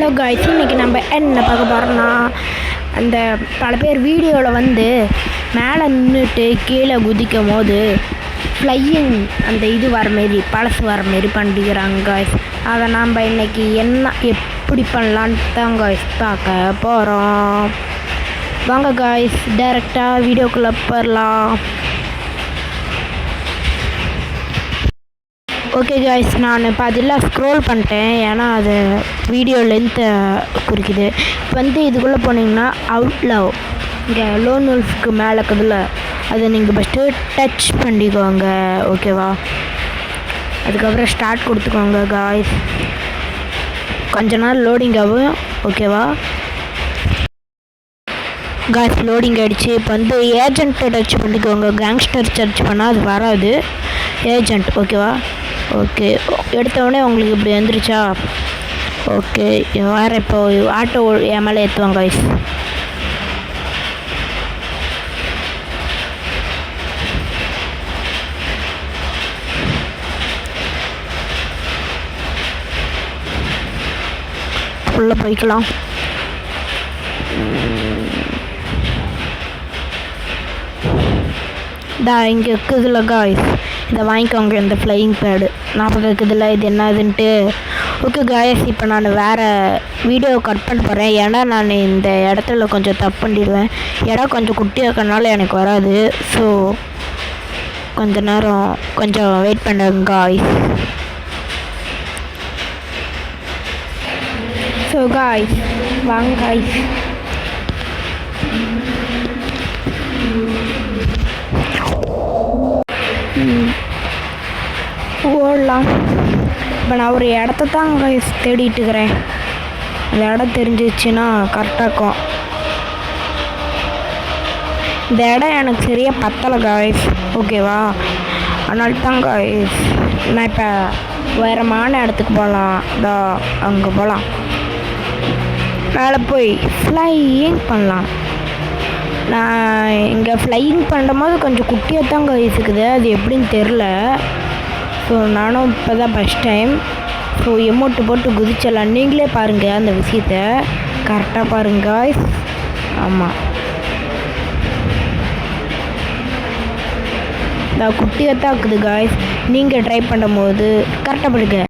Hello guys, இன்றைக்கி நம்ம என்ன பார்க்க போகிறோன்னா, அந்த பல பேர் வீடியோவில் வந்து மேலே நின்றுட்டு கீழே குதிக்கும் போது ஃப்ளையிங் அந்த இது வர மாரி பழசு வர மாரி பண்ணிக்கிறாங்க காய்ஸ். அதை நம்ம இன்றைக்கி எப்படி பண்ணலான்ட்டு தான் காய்ஸ் பார்க்க போகிறோம். வாங்க காய்ஸ், டைரெக்டாக வீடியோக்குள்ளே போயிடலாம். ஓகே காய்ஸ், நான் பாதியில் ஸ்க்ரோல் பண்ணிட்டேன், ஏன்னா அது வீடியோ லென்த்தை குறிக்குது. வந்து இதுக்குள்ளே போனீங்கன்னா அவுட்லவ் இங்கே லோன் உல்ஃப்க்கு மேலே இருக்குதுல்ல, அதை நீங்கள் ஃபஸ்ட்டு டச் பண்ணிக்கோங்க. ஓகேவா? அதுக்கப்புறம் ஸ்டார்ட் கொடுத்துக்கோங்க காய்ஸ். கொஞ்ச நேரம் லோடிங் ஆகும். ஓகேவா காய்ஸ், லோடிங் ஆகிடுச்சு. இப்போ வந்து ஏஜென்ட்டை டச் பண்ணிக்கோங்க. கேங்ஸ்டர் சர்ச் பண்ணால் அது வராது. ஏஜென்ட். ஓகேவா? ஓகே, எடுத்தவொடனே உங்களுக்கு இப்படி வந்துருச்சா? ஓகே, வேறு இப்போ ஆட்டோ என் மேலே ஏற்றுவாங்க காய்ஸ். உள்ளே போய்க்கலாம். இங்கே இருக்குதுல்ல காய்ஸ், இதை வாங்கிக்கோங்க. இந்த ஃப்ளையிங் பேடு ஞாபகம் இருக்குதுல்ல, இது என்னதுன்ட்டு. ஓகே காய்ஸ், இப்போ நான் வேறு வீடியோ கட் பண்ண போகிறேன், ஏன்னா நான் இந்த இடத்துல கொஞ்சம் தப்பு பண்ணிடுவேன். இடம் கொஞ்சம் குட்டியாக இருக்கனால எனக்கு வராது. ஸோ கொஞ்ச நேரம் கொஞ்சம் வெயிட் பண்ணுங்க காய்ஸ். ஸோ காய்ஸ், வாங்க காய்ஸ். ஓடலாம். இப்போ நான் ஒரு இடத்த தான் தேடிட்டு இருக்கிறேன். அந்த இடம் தெரிஞ்சிச்சுன்னா கரெக்டாக இருக்கும். இந்த இடம் எனக்கு சரியாக பத்தலை காய்ஸ். ஓகேவா? அதனால தான் காய்ஸ் நான் இப்போ உயரமான இடத்துக்கு போகலாம். இதோ அங்கே போகலாம். மேலே போய் ஃப்ளையிங் பண்ணலாம். நான் இங்கே ஃப்ளையிங் பண்ணும்போது கொஞ்சம் குட்டியாக தான் காய்ஸ் இருக்குது, அது எப்படின்னு தெரில. ஸோ நானும் இப்போ தான் ஃபஸ்ட் டைம். ஸோ எமௌண்ட்டு போட்டு குதிச்சிடலாம். நீங்களே பாருங்கள் அந்த விஷயத்த, கரெக்டாக பாருங்க காய்ஸ். ஆமாம், குட்டியாக தான் இருக்குது காய்ஸ். நீங்கள் ட்ரை பண்ணும்போது கரெக்டாக பண்ணுங்க.